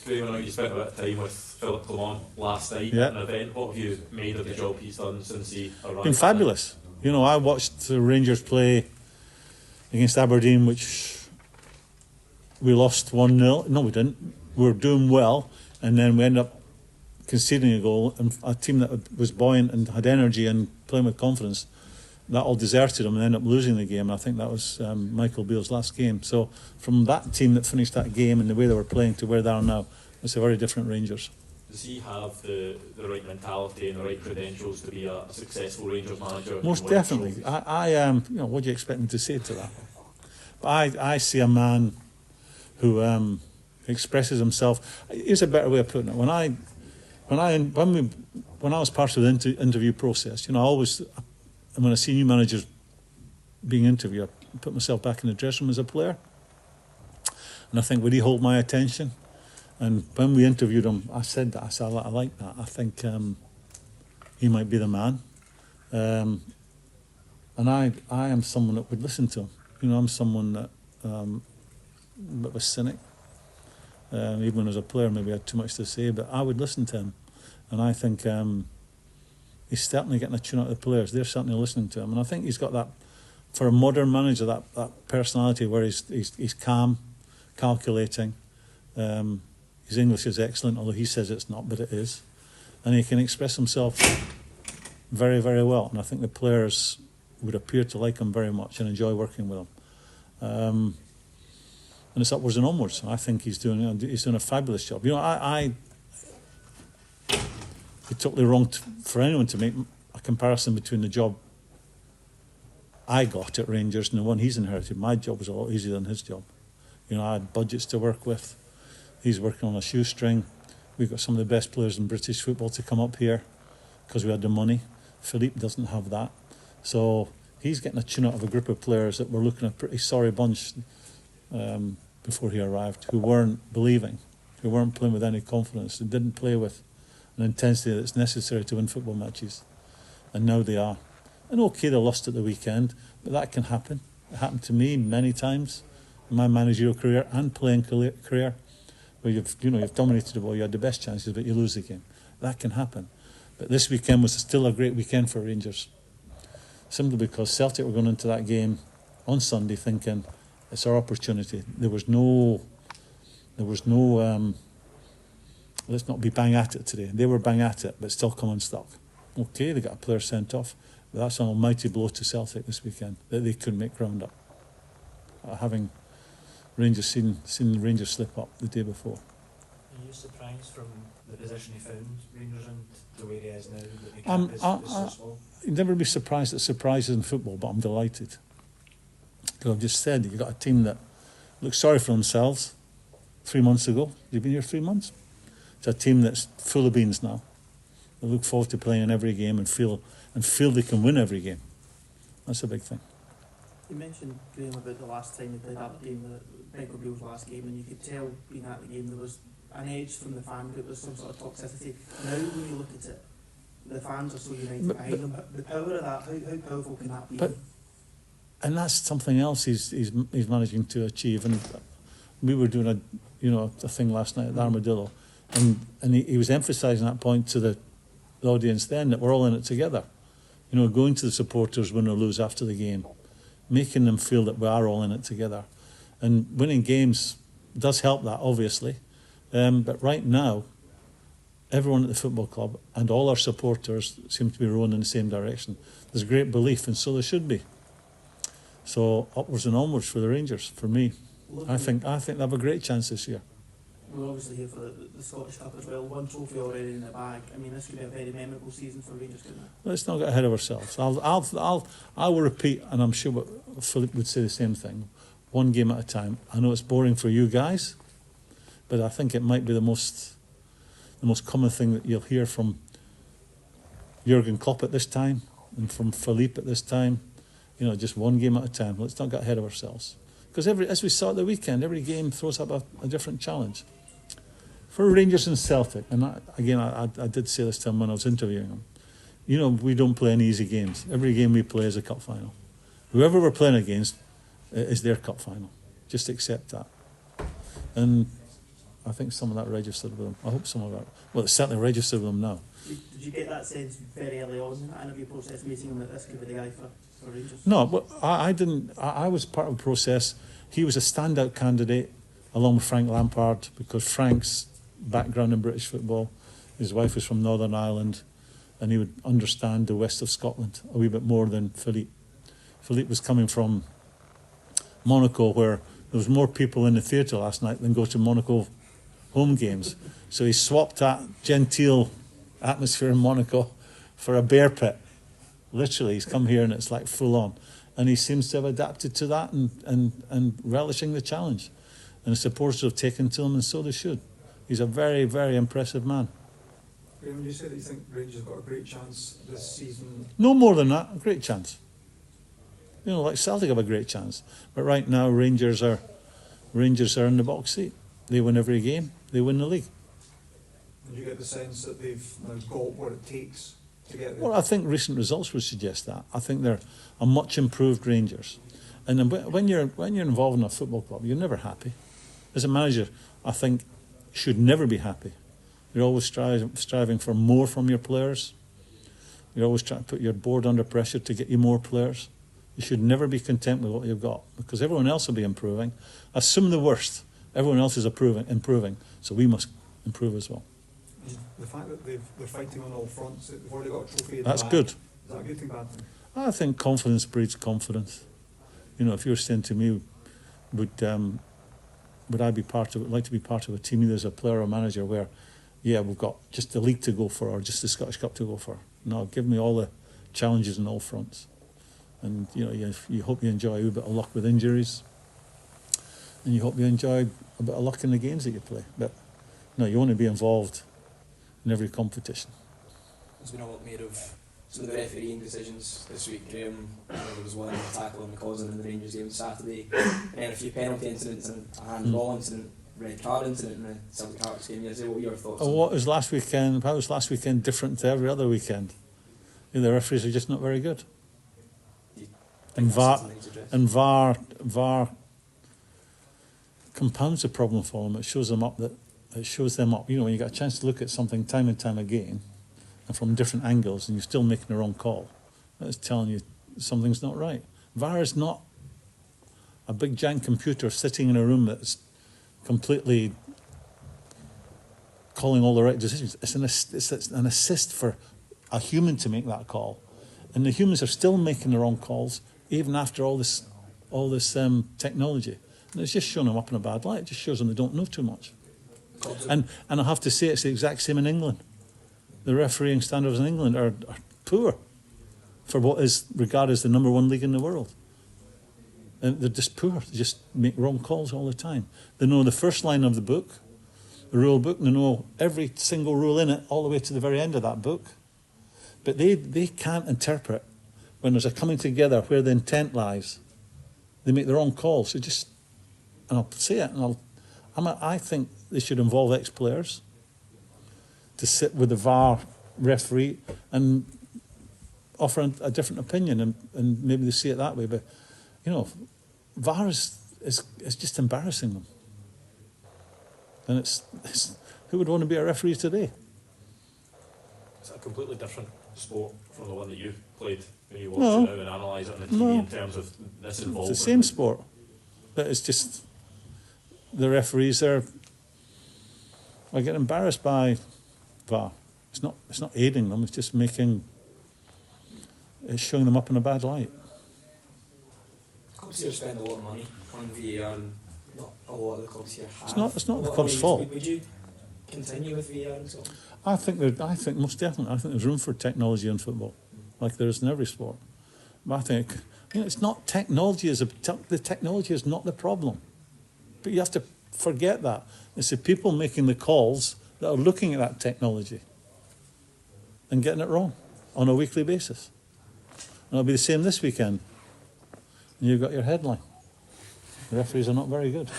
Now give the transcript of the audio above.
Graeme, I know you spent a bit of time with Philip Clement last night at an event. What have you made of the job he's done since he arrived? Been fabulous. You know, I watched the Rangers play against Aberdeen, which we lost 1-0. No, we didn't. We were doing well, and then we ended up conceding a goal. And a team that was buoyant and had energy and playing with confidence, that all deserted them and ended up losing the game. I think that was Michael Beale's last game. So from that team that finished that game and the way they were playing to where they are now, it's a very different Rangers. Does he have the right mentality and the right credentials to be a successful Rangers manager? Most definitely. I am. You know, what do you expect me to say to that? But I see a man who expresses himself. Here's a better way of putting it. When I was part of the interview process, you know, I always, when I see new managers being interviewed, I put myself back in the dressing room as a player, and I think, would he hold my attention? And when we interviewed him, I said that. I said, I like that. I think he might be the man. And I am someone that would listen to him. You know, I'm someone that a bit of a cynic. Even when I was a player, maybe I had too much to say, but I would listen to him. And I think he's certainly getting a tune out of the players. They're certainly listening to him. And I think he's got that, for a modern manager, that personality where he's calm, calculating. His English is excellent, although he says it's not, but it is. And he can express himself very, very well. And I think the players would appear to like him very much and enjoy working with him. And it's upwards and onwards. I think he's doing a fabulous job. You know, it's totally wrong for anyone to make a comparison between the job I got at Rangers and the one he's inherited. My job was a lot easier than his job. You know, I had budgets to work with. He's working on a shoestring. We've got some of the best players in British football to come up here because we had the money. Philippe doesn't have that. So he's getting a tune out of a group of players that were looking at a pretty sorry bunch before he arrived, who weren't believing, who weren't playing with any confidence, who didn't play with an intensity that's necessary to win football matches. And now they are. And okay, they lost at the weekend, but that can happen. It happened to me many times in my managerial career and playing career, where you've dominated the ball, you had the best chances, but you lose the game. That can happen. But this weekend was still a great weekend for Rangers, simply because Celtic were going into that game on Sunday thinking it's our opportunity. There was no let's not be bang at it today. They were bang at it, but still come unstuck. Okay, they got a player sent off, but that's an almighty blow to Celtic this weekend that they couldn't make ground up. Having Rangers seen the Rangers slip up the day before. Are you surprised from the position he found Rangers in to where he is now? That the gap is so small? You'd never be surprised at surprises in football, but I'm delighted. Because I've just said you've got a team that looks sorry for themselves 3 months ago. You've been here 3 months. It's a team that's full of beans now. They look forward to playing in every game and feel they can win every game. That's a big thing. You mentioned, Graeme, about the last time you played Aberdeen, the Michael Beale's last game, and you could tell being at the game there was an edge from the fan group, there was some sort of toxicity. Now when you look at it, the fans are so united behind them. The power of that, how powerful can that be? And that's something else he's managing to achieve. And we were doing a thing last night at the Armadillo, and he was emphasising that point to the audience then, that we're all in it together. You know, going to the supporters, win or lose, after the game, making them feel that we are all in it together. And winning games does help that, obviously. But right now, everyone at the football club and all our supporters seem to be rowing in the same direction. There's great belief, and so there should be. So upwards and onwards for the Rangers, for me. I think they have a great chance this year. We're obviously here for the Scottish Cup as well. One trophy already in the bag. I mean, this could be a very memorable season for Rangers, couldn't it? Let's not get ahead of ourselves. I will repeat, and I'm sure Philip would say the same thing. One game at a time. I know it's boring for you guys, but I think it might be the most common thing that you'll hear from Jurgen Klopp at this time and from Philippe at this time. You know, just one game at a time. Let's not get ahead of ourselves. Because as we saw at the weekend, every game throws up a different challenge. For Rangers and Celtic, and I did say this to him when I was interviewing him, you know, we don't play any easy games. Every game we play is a cup final. Whoever we're playing against is their cup final. Just accept that. And I think some of that registered with them. I hope some of that. Well, it's certainly registered with them now. Did you get that sense very early on in that interview process, meeting him, that this could be the guy for Rangers? No, but I didn't. I was part of the process. He was a standout candidate, along with Frank Lampard, because Frank's background in British football, his wife was from Northern Ireland, and he would understand the west of Scotland a wee bit more than Philippe. Philippe was coming from Monaco, where there was more people in the theatre last night than go to Monaco home games. So he swapped that genteel atmosphere in Monaco for a bear pit. Literally, he's come here and it's like full on. And he seems to have adapted to that and relishing the challenge. And the supporters have taken to him, and so they should. He's a very, very impressive man. Graeme, you said that you think Rangers have got a great chance this season. No more than that, a great chance. You know, like Celtic have a great chance. But right now, Rangers are in the box seat. They win every game. They win the league. And you get the sense that they've now got what it takes to get there? Well, I think recent results would suggest that. I think they're a much improved Rangers. And then when you're involved in a football club, you're never happy. As a manager, I think you should never be happy. You're always striving for more from your players. You're always trying to put your board under pressure to get you more players. You should never be content with what you've got, because everyone else will be improving. Assume the worst. Everyone else is improving, so we must improve as well. The fact that they're fighting on all fronts, they've already got a trophy. That's good. Is that a good thing, bad thing? I think confidence breeds confidence. You know, if you're saying to me, would I be like to be part of a team either as a player or manager where, yeah, we've got just the league to go for or just the Scottish Cup to go for? No, give me all the challenges on all fronts. And you know, you hope you enjoy a bit of luck with injuries, and you hope you enjoy a bit of luck in the games that you play. But no, you want to be involved in every competition. There's been a lot made of some of the refereeing decisions this week, Graeme. There was one tackle on McCausland in the Rangers game Saturday, and then a few penalty incidents and a handball incident, red card incident in the Celtic Hearts game yesterday. What were your thoughts? What was last weekend? How was last weekend different to every other weekend? You know, the referees are just not very good. And VAR compounds the problem for them. It shows them up. You know, when you get a chance to look at something time and time again, and from different angles, and you're still making the wrong call, that's telling you something's not right. VAR is not a big giant computer sitting in a room that's completely calling all the right decisions. It's an assist for a human to make that call, and the humans are still making the wrong calls even after all this technology. And it's just showing them up in a bad light. It just shows them they don't know too much. And I have to say, it's the exact same in England. The refereeing standards in England are poor for what is regarded as the number one league in the world. And they're just poor. They just make wrong calls all the time. They know the first line of the book, the rule book, and they know every single rule in it all the way to the very end of that book. But they can't interpret when there's a coming together where the intent lies. They make the wrong calls. So and I'll say it, and I think they should involve ex-players to sit with the VAR referee and offer a different opinion, and maybe they see it that way. But, you know, VAR is just embarrassing them. And it's who would want to be a referee today? It's a completely different sport from the one that you played when you watch No. it now and analyse it on the TV No. in terms of this involvement. It's the same sport, but it's just the referees are getting embarrassed by VAR. It's not aiding them. It's just it's showing them up in a bad light. Clubs here spend a lot of money on VAR, and not a lot of the clubs here have. It's not the What club's ways fault. Would you continue with VAR and so on? I think most definitely. I think there's room for technology in football, like there is in every sport. But I think it's not technology. The technology is not the problem. But you have to forget that. It's the people making the calls that are looking at that technology and getting it wrong on a weekly basis. And it'll be the same this weekend. And you've got your headline. The referees are not very good.